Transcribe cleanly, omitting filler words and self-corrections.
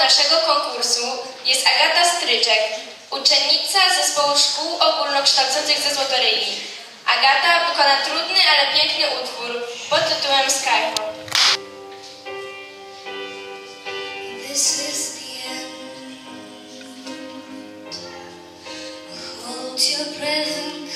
naszego konkursu jest Agata Stryczek, uczennica Zespołu Szkół Ogólnokształcących ze Złotoryi. Agata wykona trudny, ale piękny utwór pod tytułem Skyfall. This is the end. Hold your breath.